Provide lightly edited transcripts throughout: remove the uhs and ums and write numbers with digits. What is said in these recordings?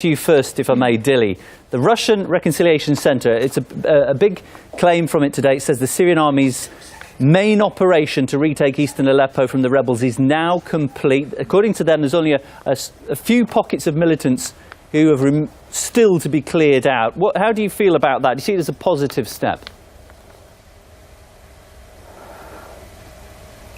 To you first, if I may, Dilly. The Russian Reconciliation Center, it's a big claim from it today. It says the Syrian army's main operation to retake eastern Aleppo from the rebels is now complete. According to them, there's only a few pockets of militants who have still to be cleared out. How do you feel about that? Do you see it as a positive step?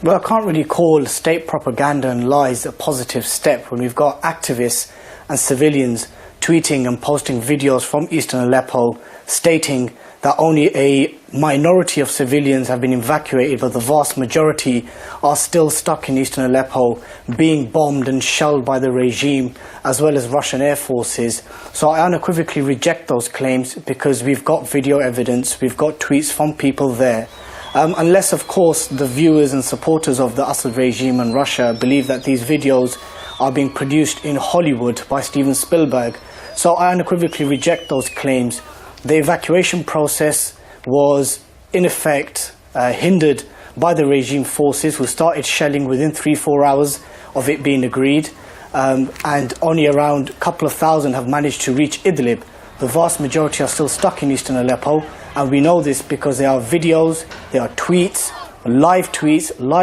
Well, I can't really call state propaganda and lies a positive step when we've got activists and civilians tweeting and posting videos from eastern Aleppo stating that only a minority of civilians have been evacuated, but the vast majority are still stuck in eastern Aleppo, being bombed and shelled by the regime, as well as Russian air forces. So I unequivocally reject those claims because we've got video evidence, we've got tweets from people there. Unless, of course, the viewers and supporters of the Assad regime and Russia believe that these videos are being produced in Hollywood by Steven Spielberg. So I unequivocally reject those claims. The evacuation process was, in effect, hindered by the regime forces, who started shelling within 3-4 hours of it being agreed. And only around a couple of thousand have managed to reach Idlib. The vast majority are still stuck in eastern Aleppo. And we know this because there are videos, there are tweets, live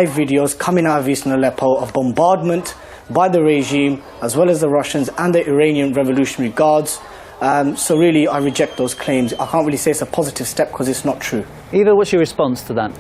videos coming out of eastern Aleppo of bombardment by the regime, as well as the Russians and the Iranian Revolutionary Guards. So really, I reject those claims. I can't really say it's a positive step because it's not true. Eva, what's your response to that?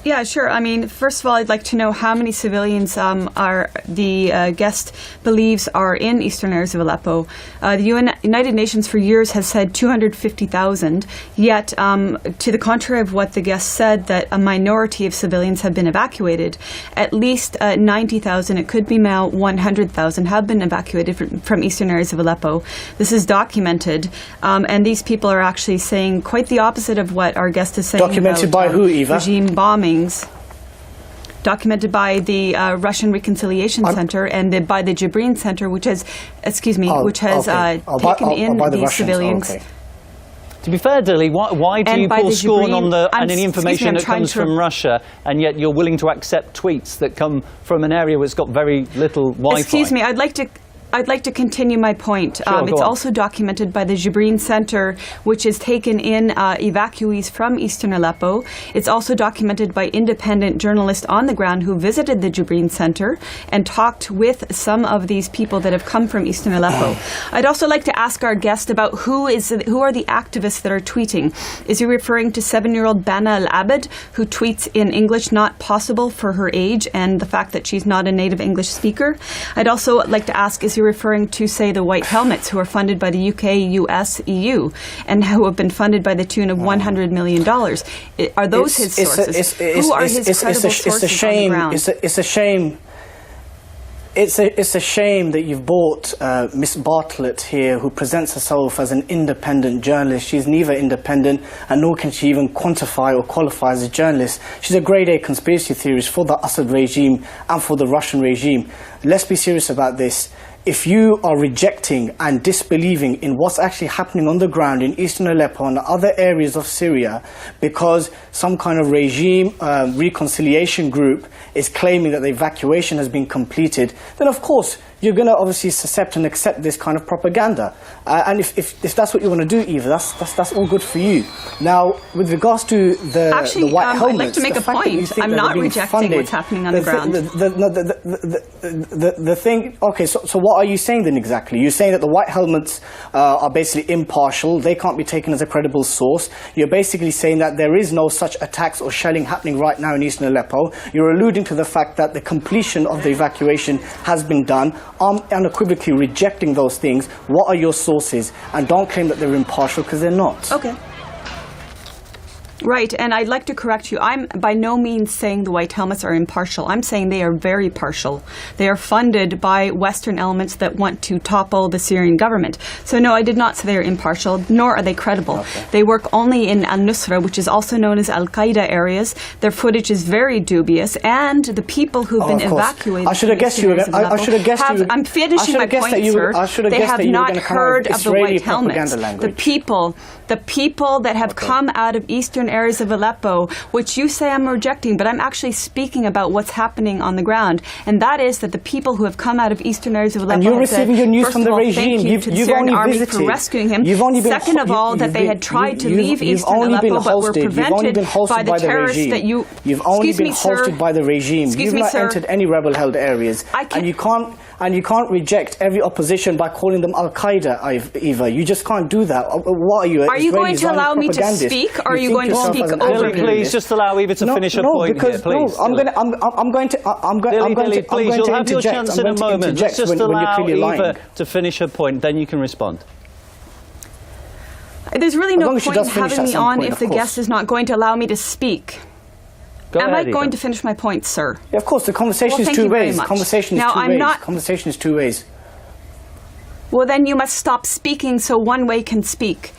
Yeah, sure. I mean, first of all, I'd like to know how many civilians are the guest believes are in eastern areas of Aleppo. The United Nations for years has said 250,000, yet to the contrary of what the guest said, that a minority of civilians have been evacuated. At least 90,000, it could be now 100,000, have been evacuated from eastern areas of Aleppo. This is documented, and these people are actually saying quite the opposite of what our guest is saying. Documented by who, Eva? Regime bombing. Documented by the Russian Reconciliation Center and by the Jibrin Center, which has, taken in these civilians. Okay. To be fair, Dilly, why do you pour scorn on any information that comes from Russia, and yet you're willing to accept tweets that come from an area where it's got very little Wi-Fi? Excuse me, I'd like to continue my point. Sure, it's also documented by the Jibrin Center, which has taken in evacuees from eastern Aleppo. It's also documented by independent journalists on the ground who visited the Jibrin Center and talked with some of these people that have come from eastern Aleppo. I'd also like to ask our guest about who are the activists that are tweeting. Is he referring to 7-year-old Bana Al-Abed, who tweets in English not possible for her age and the fact that she's not a native English speaker? I'd also like to ask, is he referring to, say, the White Helmets, who are funded by the UK, US, EU, and who have been funded by the tune of $100 million? Are those his sources? Who are his credible sources on the ground? It's a shame that you've brought Miss Bartlett here, who presents herself as an independent journalist. She's neither independent, and nor can she even quantify or qualify as a journalist. She's a grade A conspiracy theorist for the Assad regime and for the Russian regime. Let's be serious about this. If you are rejecting and disbelieving in what's actually happening on the ground in eastern Aleppo and other areas of Syria because some kind of regime reconciliation group is claiming that the evacuation has been completed, then of course you're going to obviously accept this kind of propaganda. And if that's what you want to do, Eva, that's all good for you. Now, with regards to the White Helmets, I'd like to make a point. I'm not rejecting what's happening on the ground. The thing, okay, so what are you saying then exactly? You're saying that the White Helmets are basically impartial, they can't be taken as a credible source. You're basically saying that there is no such attacks or shelling happening right now in eastern Aleppo. You're alluding to the fact that the completion of the evacuation has been done. I'm unequivocally rejecting those things. What are your sources? And don't claim that they're impartial, because they're not. Okay. Right, and I'd like to correct you. I'm by no means saying the White Helmets are impartial. I'm saying they are very partial. They are funded by Western elements that want to topple the Syrian government. So no, I did not say they are impartial, nor are they credible. Okay. They work only in Al-Nusra, which is also known as Al-Qaeda areas. Their footage is very dubious, and the people who've been evacuated... I should have guessed you were... I'm finishing my point, sir. They have not heard of the White Helmets. The people that have come out of eastern areas of Aleppo, which you say I'm rejecting, but I'm actually speaking about what's happening on the ground. And that is that the people who have come out of eastern areas of Aleppo and you're receiving your news from the regime. You've only army visited. for rescuing him. You've only been Second of all, that they had tried to leave eastern Aleppo, but were prevented by the terrorists that you... You've only been hosted by the regime. You've not entered any rebel-held areas. And you can't reject every opposition by calling them Al-Qaeda, Eva. You just can't do that. What are you? Are you going to allow me to speak, or are you going to speak over me? Please just allow Eva to finish her point here, please. I'm going to please, you'll have your chance in a moment. Let's just allow Eva to finish her point, then you can respond. There's really no point in having me on if the guest is not going to allow me to speak. Am I going to finish my point, sir? Yeah, of course, the conversation is two ways. Conversation is two ways. Well, then you must stop speaking so one way can speak.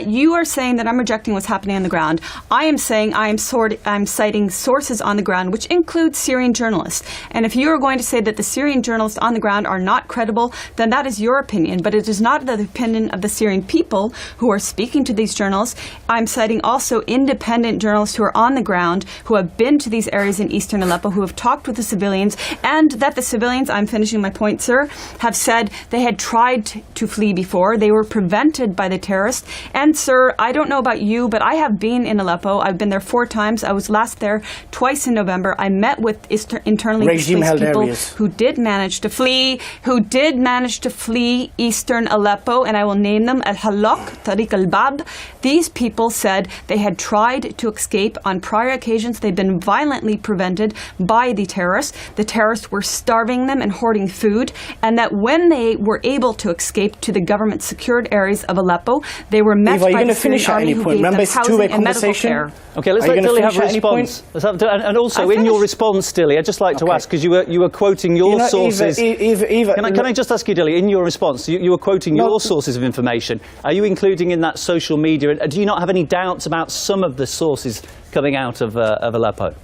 You are saying that I'm rejecting what's happening on the ground. I am saying I'm citing sources on the ground, which include Syrian journalists. And if you are going to say that the Syrian journalists on the ground are not credible, then that is your opinion. But it is not the opinion of the Syrian people who are speaking to these journalists. I'm citing also independent journalists who are on the ground, who have been to these areas in eastern Aleppo, who have talked with the civilians, and that the civilians, I'm finishing my point, sir, have said they had tried to flee before. They were prevented by the terrorists. And, sir, I don't know about you, but I have been in Aleppo. I've been there 4 times. I was last there twice in November. I met with internally displaced people who did manage to flee, eastern Aleppo, and I will name them Al-Halak, Tariq al-Bab. These people said they had tried to escape on prior occasions. They'd been violently prevented by the terrorists. The terrorists were starving them and hoarding food, and that when they were able to escape to the government-secured areas of Aleppo, they were met by the Syrian army who gave them housing and medical care. Okay, let's let Dilly have a response. And also, in your response, Dilly, I'd just like to ask, because you were quoting your sources. Eva, can I just ask you, Dilly, in your response, you were quoting your sources of information. Are you including in that social media? Do you not have any doubts about some of the sources coming out of Aleppo?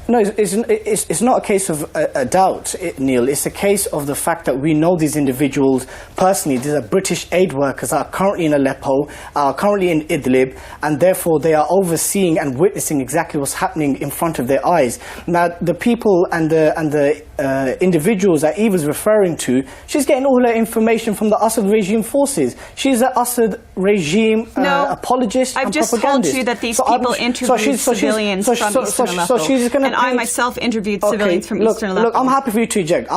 No, it's not a case of a doubt, Neil. It's a case of the fact that we know these individuals personally. These are British aid workers that are currently in Aleppo, are currently in Idlib, and therefore they are overseeing and witnessing exactly what's happening in front of their eyes. Now, the people and the individuals that Eva's referring to, she's getting all her information from the Assad regime forces. She's an Assad regime apologist and propagandist. I've just told you that these people interviewed civilians from Eastern Aleppo. And I myself interviewed civilians from Eastern Aleppo. Look, I'm happy for you to interject.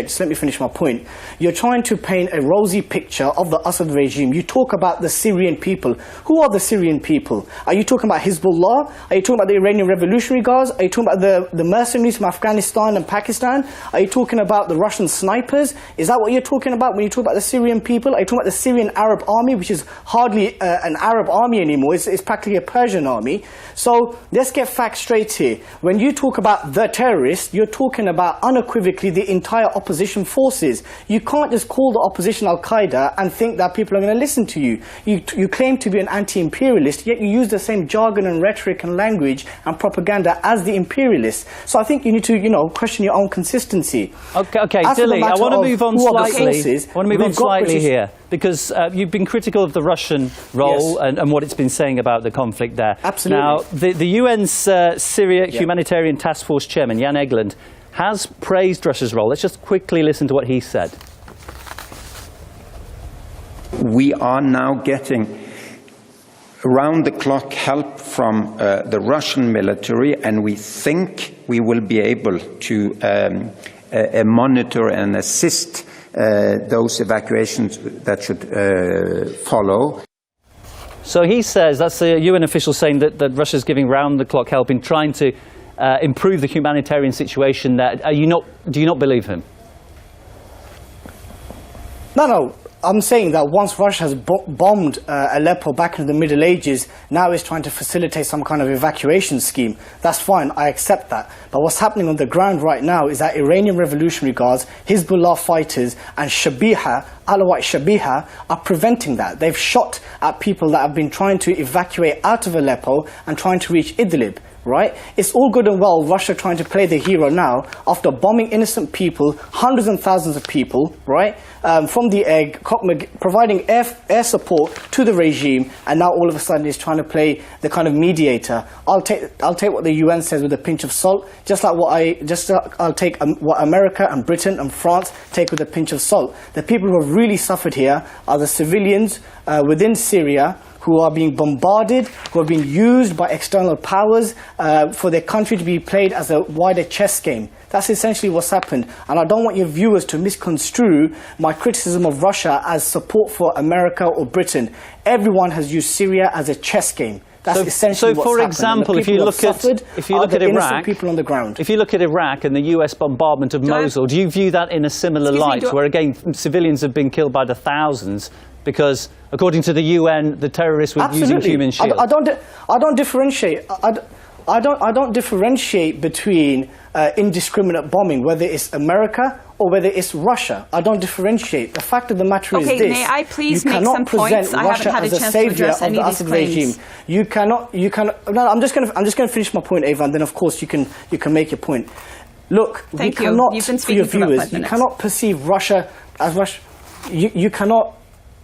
Just let me finish my point. You're trying to paint a rosy picture of the Assad regime. You talk about the Syrian people. Who are the Syrian people? Are you talking about Hezbollah? Are you talking about the Iranian Revolutionary Guards? Are you talking about the mercenaries from Afghanistan and Pakistan? Are you talking about the Russian snipers? Is that what you're talking about when you talk about the Syrian people? Are you talking about the Syrian Arab army, which is hardly an Arab army anymore? It's practically a Persian army. So let's get facts straight here. When you talk about the terrorists, you're talking about unequivocally the entire opposition forces. You can't just call the opposition Al-Qaeda and think that people are going to listen to you. You claim to be an anti-imperialist, yet you use the same jargon and rhetoric and language and propaganda as the imperialists. So I think you need to, question your own consistency. Okay, Dilly, I want to move on slightly here, because you've been critical of the Russian role and what it's been saying about the conflict there. Absolutely. Now, the UN's Syria Humanitarian Task Force Chairman, Jan Egeland, has praised Russia's role. Let's just quickly listen to what he said. We are now getting round-the-clock help from the Russian military, and we think we will be able to monitor and assist those evacuations that should follow. So he says, that's a UN official saying that Russia's giving round-the-clock help in trying to improve the humanitarian situation there. Do you not believe him? No. I'm saying that once Russia has bombed Aleppo back in the Middle Ages, now it's trying to facilitate some kind of evacuation scheme. That's fine, I accept that. But what's happening on the ground right now is that Iranian Revolutionary Guards, Hezbollah fighters, and Alawite Shabiha are preventing that. They've shot at people that have been trying to evacuate out of Aleppo and trying to reach Idlib. right? It's all good and well Russia trying to play the hero now after bombing innocent people, hundreds and thousands of people, right? From the egg, providing air support to the regime, and now all of a sudden is trying to play the kind of mediator. I'll take what the UN says with a pinch of salt, just like I'll take what America and Britain and France take with a pinch of salt. The people who have really suffered here are the civilians within Syria, who are being bombarded, who are being used by external powers for their country to be played as a wider chess game. That's essentially what's happened. And I don't want your viewers to misconstrue my criticism of Russia as support for America or Britain. Everyone has used Syria as a chess game. That's essentially what's happened. So, for example, if you look at Iraq, people on the ground. If you look at Iraq and the US bombardment of Mosul, do you view that in a similar light, where again civilians have been killed by the thousands? Because according to the UN, the terrorists were using human shields. I don't differentiate. I don't differentiate between indiscriminate bombing, whether it's America or whether it's Russia. I don't differentiate. The fact of the matter is this: may I please make some points? I haven't had a chance to address any of these claims. You cannot. No, I'm just going to finish my point, Eva, and then of course you can make your point. Look, we cannot. You've been speaking for about 5 minutes. You cannot perceive Russia as Russia. You cannot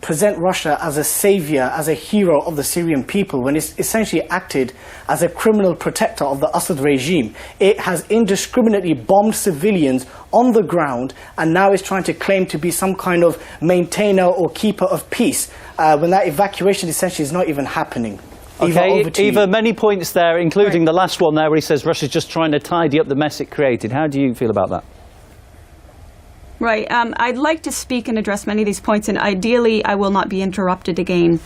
present Russia as a savior, as a hero of the Syrian people, when it's essentially acted as a criminal protector of the Assad regime. It has indiscriminately bombed civilians on the ground, and now is trying to claim to be some kind of maintainer or keeper of peace, when that evacuation essentially is not even happening. Okay, Eva, many points there, including the last one there where he says Russia's just trying to tidy up the mess it created. How do you feel about that? Right. I'd like to speak and address many of these points, and ideally I will not be interrupted again.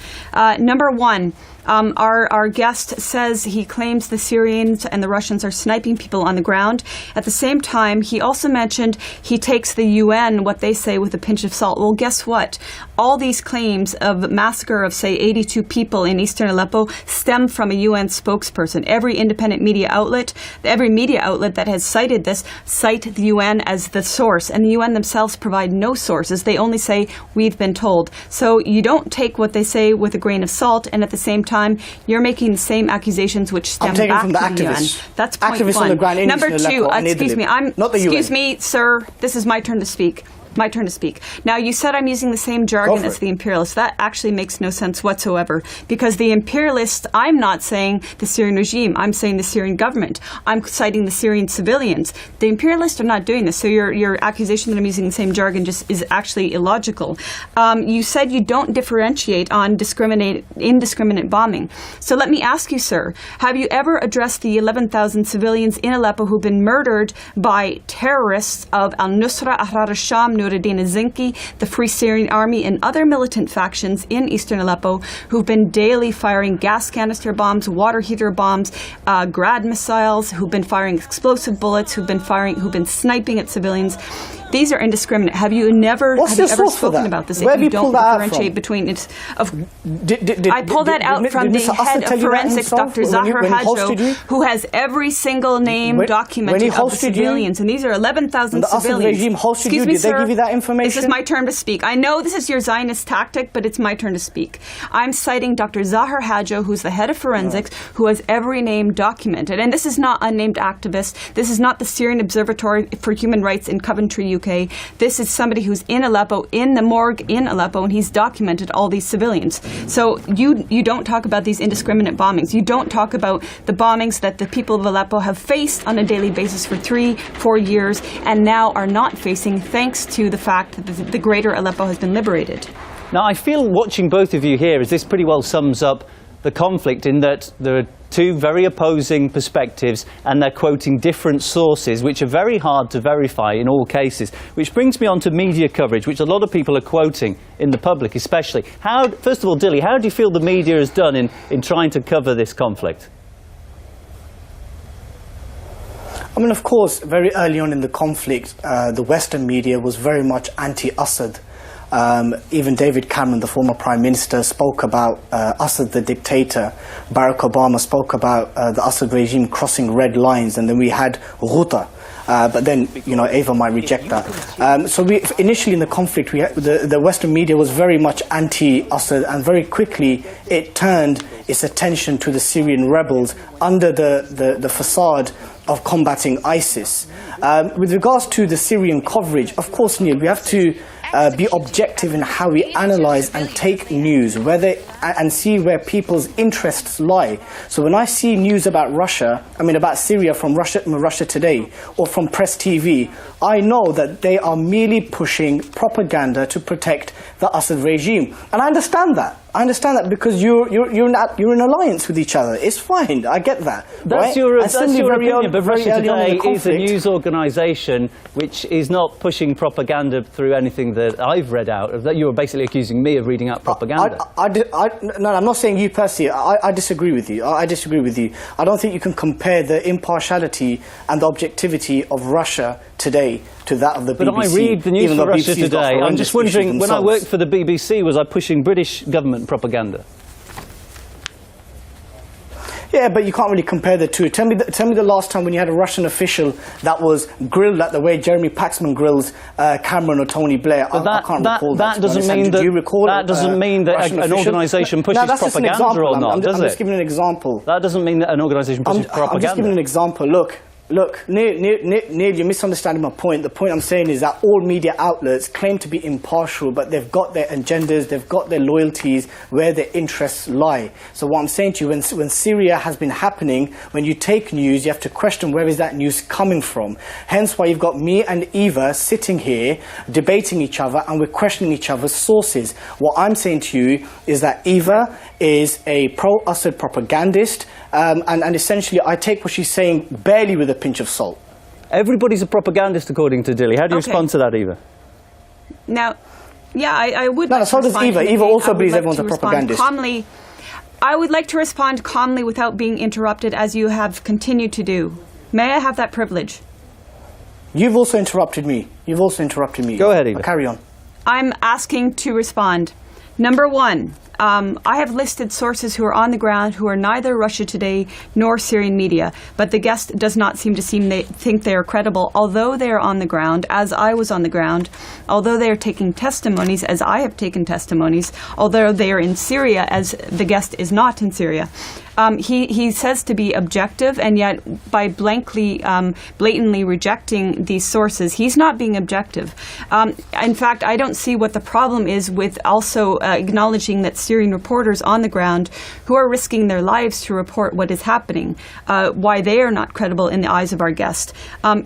Number one, our guest says he claims the Syrians and the Russians are sniping people on the ground. At the same time, he also mentioned he takes the UN, what they say, with a pinch of salt. Well, guess what? All these claims of massacre of, say, 82 people in eastern Aleppo stem from a UN spokesperson. Every independent media outlet, every media outlet that has cited this, cite the UN as the source. And the UN themselves provide no sources. They only say, we've been told. So you don't take what they say with a grain of salt, and at the same time, you're making the same accusations which stem back from the to the UN. That's point one. On the ground in Number two, excuse me, sir, this is my turn to speak. My turn to speak. Now, you said I'm using the same jargon as the imperialists. That actually makes no sense whatsoever, because the imperialists, I'm not saying the Syrian regime, I'm saying the Syrian government. I'm citing the Syrian civilians. The imperialists are not doing this, so your accusation that I'm using the same jargon just is actually illogical. You said you don't differentiate on indiscriminate bombing. So let me ask you, sir, have you ever addressed the 11,000 civilians in Aleppo who've been murdered by terrorists of al-Nusra, Ahrar al-Sham, Nuruddin Zinki, the Free Syrian Army, and other militant factions in eastern Aleppo who've been daily firing gas canister bombs, water heater bombs, Grad missiles, who've been firing explosive bullets, who've been sniping at civilians? These are indiscriminate. Have you ever spoken about this? Where have you pulled that out from? Between I pulled that out from the head of forensics, Dr. Zahar Hadjo, who has every single name documented of the civilians, and these are 11,000 civilians. The Assad regime hosted you. Did they give you that information? This is my turn to speak. I know this is your Zionist tactic, but it's my turn to speak. I'm citing Dr. Zahar Hadjo, who's the head of forensics, who has every name documented. And this is not unnamed activists. This is not the Syrian Observatory for Human Rights in Coventry, UK. This is somebody who's in Aleppo, in the morgue in Aleppo, and he's documented all these civilians. So you don't talk about these indiscriminate bombings. You don't talk about the bombings that the people of Aleppo have faced on a daily basis for 3-4 years and now are not facing, thanks to the fact that the greater Aleppo has been liberated. Now, I feel watching both of you here as this pretty well sums up the conflict, in that there are two very opposing perspectives and they're quoting different sources which are very hard to verify in all cases, which brings me on to media coverage, which a lot of people are quoting in the public especially. First of all, Dilly, how do you feel the media has done in trying to cover this conflict? I mean, of course, very early on in the conflict, the Western media was very much anti-Assad. Even David Cameron, the former Prime Minister, spoke about Assad the dictator. Barack Obama spoke about the Assad regime crossing red lines, and then we had Ghouta. But then, Eva might reject that. So initially in the conflict, the Western media was very much anti-Assad, and very quickly it turned its attention to the Syrian rebels under the facade of combating ISIS. With regards to the Syrian coverage, of course, Neil, we have to be objective in how we analyse and take news, and see where people's interests lie. So when I see news about about Syria from Russia Today or from Press TV, I know that they are merely pushing propaganda to protect the Assad regime, and I understand that. I understand that because you're in alliance with each other. It's fine. I get that. That's right? your opinion. But very Russia early on in Today the is a conflict, news organisation which is not pushing propaganda through anything that I've read out. That you were basically accusing me of reading out propaganda. No, I'm not saying you personally. I disagree with you. I disagree with you. I don't think you can compare the impartiality and the objectivity of Russia Today to that of the BBC. But I read the news for Russia Today. I'm just wondering, when I worked for the BBC, was I pushing British government propaganda? Yeah, but you can't really compare the two. Tell me the last time when you had a Russian official that was grilled like the way Jeremy Paxman grills Cameron or Tony Blair. I can't recall that. That doesn't mean that. That doesn't mean that an organisation pushes propaganda or not, does it? I'm just giving an example. That doesn't mean that an organisation pushes propaganda. I'm just giving an example. Look, Neil, you're misunderstanding my point. The point I'm saying is that all media outlets claim to be impartial, but they've got their agendas, they've got their loyalties, where their interests lie. So what I'm saying to you, when Syria has been happening, when you take news, you have to question where is that news coming from. Hence why you've got me and Eva sitting here, debating each other, and we're questioning each other's sources. What I'm saying to you is that Eva is a pro-Assad propagandist, and essentially I take what she's saying barely with a pinch of salt. Everybody's a propagandist, according to Dilly. How do you respond to that, Eva? Now, yeah, I would. No, so does Eva. Eva also believes everyone's a propagandist. Calmly, I would like to respond calmly without being interrupted, as you have continued to do. May I have that privilege? You've also interrupted me. Go ahead, Eva. Carry on. I'm asking to respond. Number one, I have listed sources who are on the ground who are neither Russia Today nor Syrian media, but the guest does not seem to think they are credible, although they are on the ground, as I was on the ground, although they are taking testimonies, as I have taken testimonies, although they are in Syria, as the guest is not in Syria. He says to be objective, and yet by blatantly rejecting these sources, he's not being objective. In fact, I don't see what the problem is with also acknowledging that Syrian reporters on the ground who are risking their lives to report what is happening, why they are not credible in the eyes of our guest.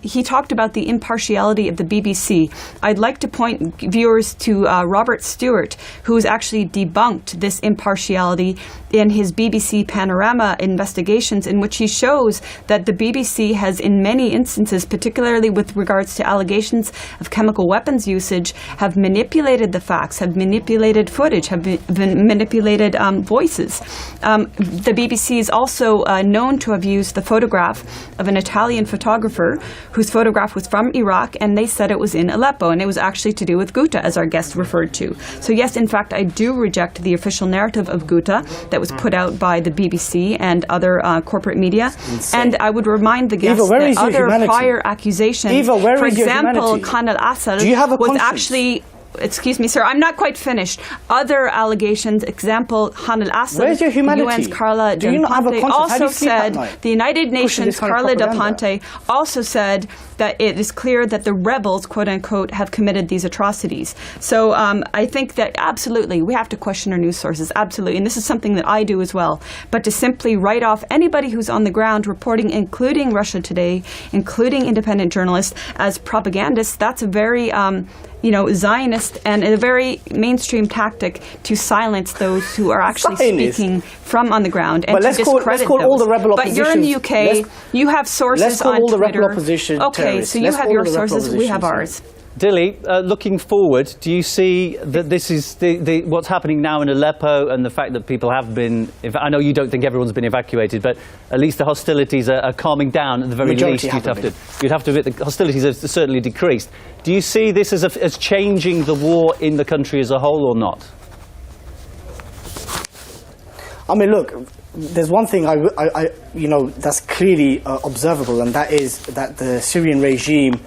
He talked about the impartiality of the BBC. I'd like to point viewers to Robert Stewart, who has actually debunked this impartiality in his BBC Panorama investigations, in which he shows that the BBC has, in many instances, particularly with regards to allegations of chemical weapons usage, have manipulated the facts, have manipulated footage, have manipulated voices. The BBC is also known to have used the photograph of an Italian photographer whose photograph was from Iraq, and they said it was in Aleppo, and it was actually to do with Ghouta, as our guest referred to. So yes, in fact, I do reject the official narrative of Ghouta that was put out by the BBC and other corporate media. And I would remind the guests that other prior accusations, for example, Khan al-Assad was actually... Excuse me, sir, I'm not quite finished. Other allegations, example, Khan al-Assad, where's your humanity? the UN's Carla Do you not have a Del conscience? also said, the United Nations Carla Del Ponte also said that it is clear that the rebels, quote unquote, have committed these atrocities. So I think that absolutely we have to question our news sources, absolutely, and this is something that I do as well. But to simply write off anybody who's on the ground reporting, including Russia Today, including independent journalists, as propagandists, that's a very Zionist and a very mainstream tactic to silence those who are actually speaking from on the ground and to discredit those. All the rebel but you're in the UK, you have sources on Twitter. The rebel opposition okay, so you have your sources, we have ours. Dilly, looking forward, do you see that this is what's happening now in Aleppo and the fact that people have been... I know you don't think everyone's been evacuated, but at least the hostilities are calming down at the very least. You'd have to admit the hostilities have certainly decreased. Do you see this as changing the war in the country as a whole or not? I mean, look, there's one thing that's clearly observable, and that is that the Syrian regime,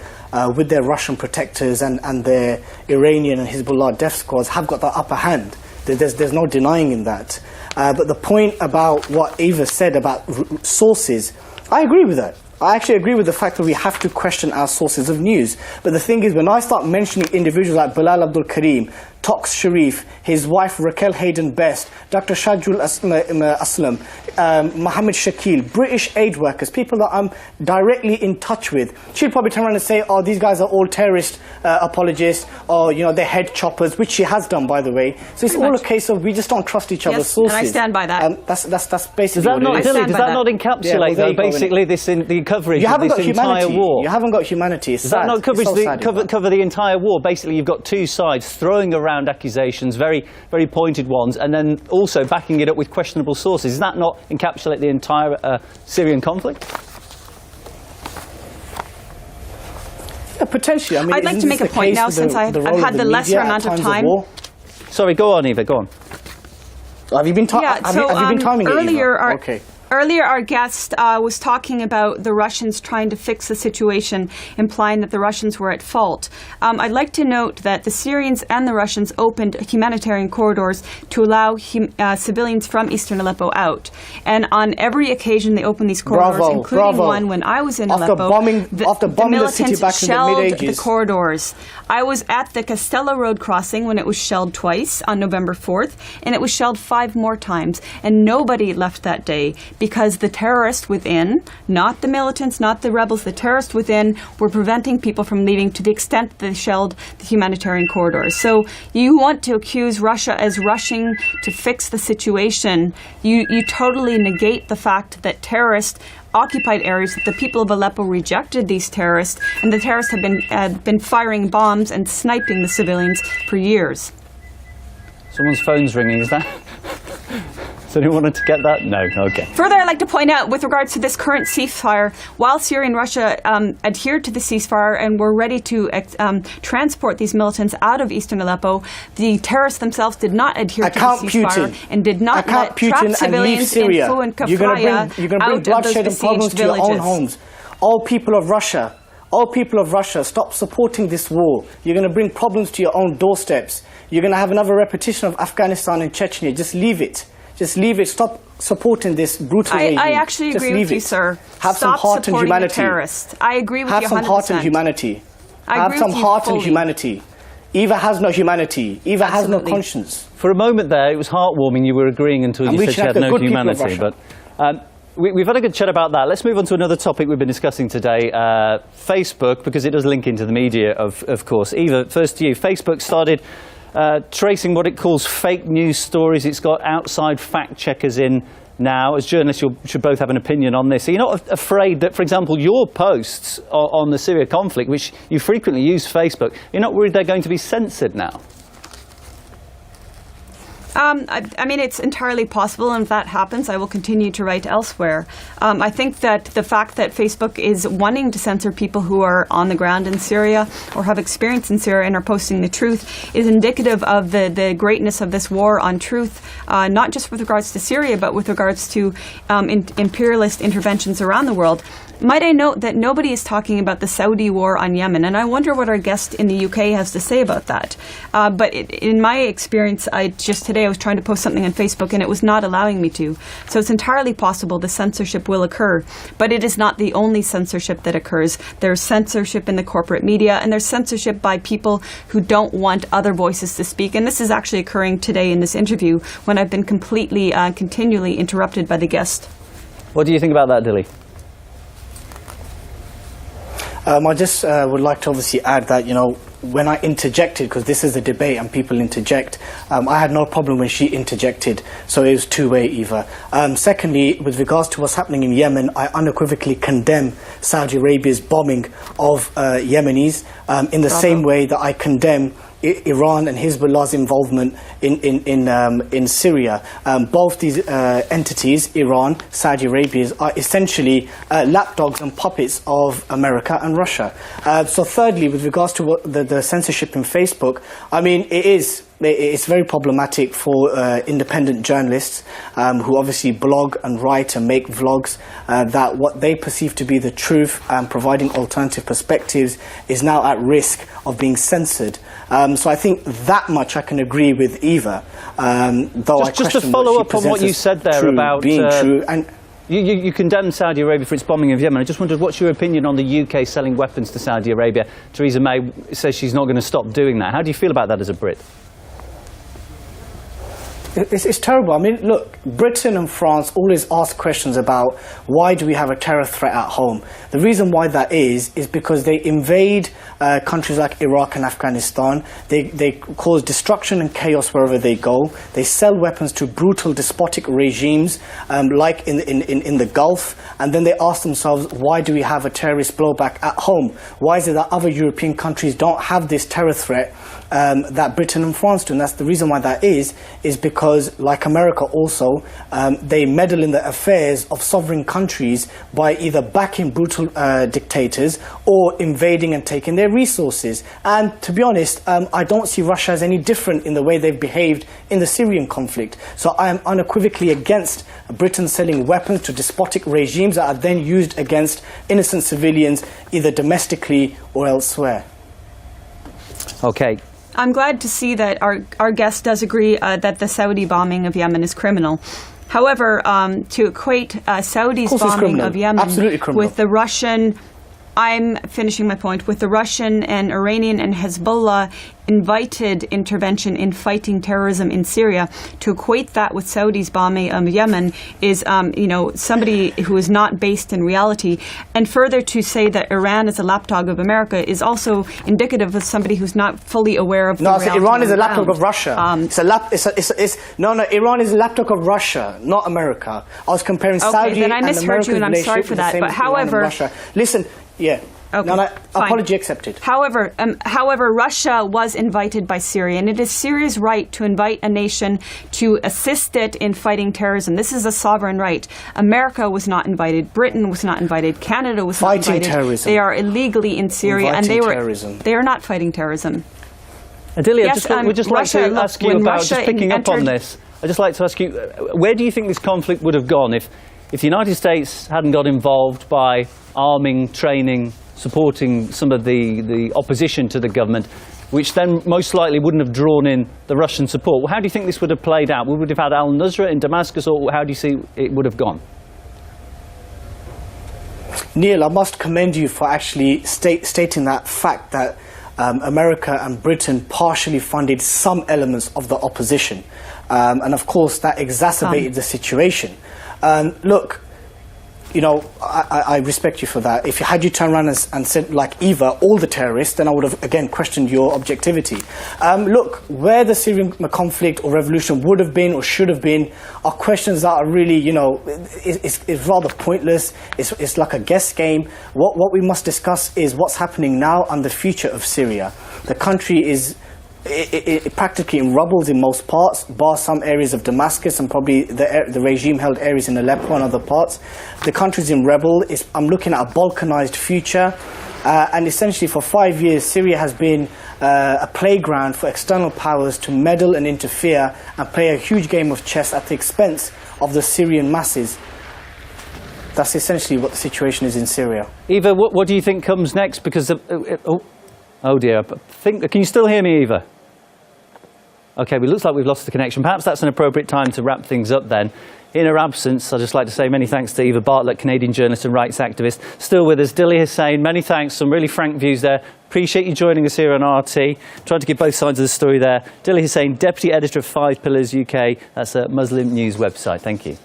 with their Russian protectors and their Iranian and Hezbollah death squads, have got the upper hand There's no denying in that. But the point about what Eva said about sources, I agree with that. I actually agree with the fact that we have to question our sources of news. But the thing is, when I start mentioning individuals like Bilal Abdul Karim, Tox Sharif, his wife Raquel Hayden Best, Dr. Shajul Aslam, Mohammed Shakil, British aid workers, people that I'm directly in touch with, she'll probably turn around and say, oh, these guys are all terrorist apologists, or, you know, they're head choppers, which she has done, by the way. So it's all a case of we just don't trust each other's sources. And I stand by that. That's basically does that what it is. Does that not encapsulate, though, basically the coverage of this entire war? You haven't got humanity. It's Does that not cover the entire war? Basically, you've got two sides throwing around accusations, very, very pointed ones, and then also backing it up with questionable sources. Does that not encapsulate the entire Syrian conflict? Yeah, potentially. I mean, I'd like to make a point now, since I've had the lesser amount of time. Sorry, go on, Eva, go on. Have you been timing earlier, it, Eva? Okay. Earlier, our guest was talking about the Russians trying to fix the situation, implying that the Russians were at fault. I'd like to note that the Syrians and the Russians opened humanitarian corridors to allow civilians from eastern Aleppo out. And on every occasion they opened these corridors, including one when I was in Aleppo, the militants shelled the corridors. I was at the Castello Road crossing when it was shelled twice on November 4th, and it was shelled 5 more times, and nobody left that day, because the terrorists within, not the militants, not the rebels, the terrorists within were preventing people from leaving to the extent that they shelled the humanitarian corridors. So you want to accuse Russia as rushing to fix the situation. You totally negate the fact that terrorists occupied areas, that the people of Aleppo rejected these terrorists, and the terrorists have been firing bombs and sniping the civilians for years. Someone's phone's ringing, is that? Does anyone want to get that? No, okay. Further, I'd like to point out, with regards to this current ceasefire, while Syria and Russia adhered to the ceasefire and were ready to transport these militants out of eastern Aleppo, the terrorists themselves did not adhere to the ceasefire and did not let trapped civilians in Fu and Kafraya out of those besieged villages. Your own homes. All people of Russia, stop supporting this war. You're going to bring problems to your own doorsteps. You're going to have another repetition of Afghanistan and Chechnya. Just leave it. Just leave it. Stop supporting this brutal regime. I actually agree with you, sir. Have some heart and humanity. I agree with you 100%. Have some heart and humanity. Have some heart and humanity. Eva has no humanity. Eva has no conscience. For a moment there, it was heartwarming. You were agreeing until you said she had no humanity. But we've had a good chat about that. Let's move on to another topic we've been discussing today, Facebook, because it does link into the media, of course. Eva, first to you. Facebook started tracing what it calls fake news stories. It's got outside fact checkers in now. As journalists, you should both have an opinion on this. Are you not afraid that, for example, your posts on the Syria conflict, which you frequently use Facebook, you're not worried they're going to be censored now? I mean, it's entirely possible, and if that happens, I will continue to write elsewhere. I think that the fact that Facebook is wanting to censor people who are on the ground in Syria or have experience in Syria and are posting the truth is indicative of the greatness of this war on truth, not just with regards to Syria, but with regards to imperialist interventions around the world. Might I note that nobody is talking about the Saudi war on Yemen, and I wonder what our guest in the UK has to say about that. But in my experience, today I was trying to post something on Facebook and it was not allowing me to. So it's entirely possible the censorship will occur, but it is not the only censorship that occurs. There's censorship in the corporate media, and there's censorship by people who don't want other voices to speak. And this is actually occurring today in this interview when I've been continually interrupted by the guest. What do you think about that, Dilly? I just would like to obviously add that, when I interjected, because this is a debate and people interject, I had no problem when she interjected, so it was two-way, Eva. Secondly, with regards to what's happening in Yemen, I unequivocally condemn Saudi Arabia's bombing of Yemenis in the same way that I condemn Iran and Hezbollah's involvement in Syria. Both these entities, Iran, Saudi Arabia, are essentially lapdogs and puppets of America and Russia. So thirdly, with regards to the censorship in Facebook, I mean, it is it's very problematic for independent journalists who obviously blog and write and make vlogs that what they perceive to be the truth and providing alternative perspectives is now at risk of being censored. So I think that much I can agree with Eva, though I question just to follow up on what you said there about being true. And you condemned Saudi Arabia for its bombing of Yemen. I just wondered, what's your opinion on the UK selling weapons to Saudi Arabia? Theresa May says she's not going to stop doing that. How do you feel about that as a Brit? It's terrible. I mean, look, Britain and France always ask questions about why do we have a terror threat at home. The reason why that is because they invade countries like Iraq and Afghanistan. They cause destruction and chaos wherever they go. They sell weapons to brutal, despotic regimes like in the Gulf. And then they ask themselves, why do we have a terrorist blowback at home? Why is it that other European countries don't have this terror threat that Britain and France do? And that's the reason why that is because, like America also, they meddle in the affairs of sovereign countries by either backing brutal dictators or invading and taking their resources. And to be honest, I don't see Russia as any different in the way they've behaved in the Syrian conflict. So I am unequivocally against Britain selling weapons to despotic regimes that are then used against innocent civilians, either domestically or elsewhere. Okay. I'm glad to see that our guest does agree that the Saudi bombing of Yemen is criminal. However, to equate Saudi's bombing of Yemen with the Russian, I'm finishing my point, with the Russian and Iranian and Hezbollah invited intervention in fighting terrorism in Syria, to equate that with Saudi's bombing of Yemen is, somebody who is not based in reality. And further, to say that Iran is a lapdog of America is also indicative of somebody who's not fully aware of the reality. No, Iran is a lapdog of Russia. Iran is a lapdog of Russia, not America. I was comparing Saudi then I and misheard you, and I'm sorry for that. But however, listen, yeah. Okay, no, apology accepted. However, Russia was invited by Syria, and it is Syria's right to invite a nation to assist it in fighting terrorism. This is a sovereign right. America was not invited. Britain was not invited. Canada was not invited. Terrorism. They are illegally in Syria, and they are not fighting terrorism. Dilly, we'd just like to ask you about, just picking up on this, I'd just like to ask you, where do you think this conflict would have gone if the United States hadn't got involved by arming, training, supporting some of the opposition to the government, which then most likely wouldn't have drawn in the Russian support? Well, how do you think this would have played out? We would have had al-Nusra in Damascus, or how do you see it would have gone? Neil, I must commend you for actually stating that fact that America and Britain partially funded some elements of the opposition. And of course, that exacerbated the situation. Look, I respect you for that. If you turned around and said, like Eva, all the terrorists, then I would have, again, questioned your objectivity. Look, where the Syrian conflict or revolution would have been or should have been are questions that are really, it's rather pointless. It's like a guess game. What we must discuss is what's happening now and the future of Syria. The country is practically in rubble in most parts, bar some areas of Damascus and probably the regime-held areas in Aleppo and other parts. The country's in rebel. I'm looking at a balkanized future. And essentially for 5 years, Syria has been a playground for external powers to meddle and interfere and play a huge game of chess at the expense of the Syrian masses. That's essentially what the situation is in Syria. Eva, what do you think comes next? Because oh dear, can you still hear me, Eva? Okay, it looks like we've lost the connection. Perhaps that's an appropriate time to wrap things up then. In her absence, I'd just like to say many thanks to Eva Bartlett, Canadian journalist and rights activist. Still with us, Dilly Hussain. Many thanks, some really frank views there. Appreciate you joining us here on RT. Trying to give both sides of the story there. Dilly Hussain, Deputy Editor of 5 Pillars UK. That's a Muslim news website. Thank you.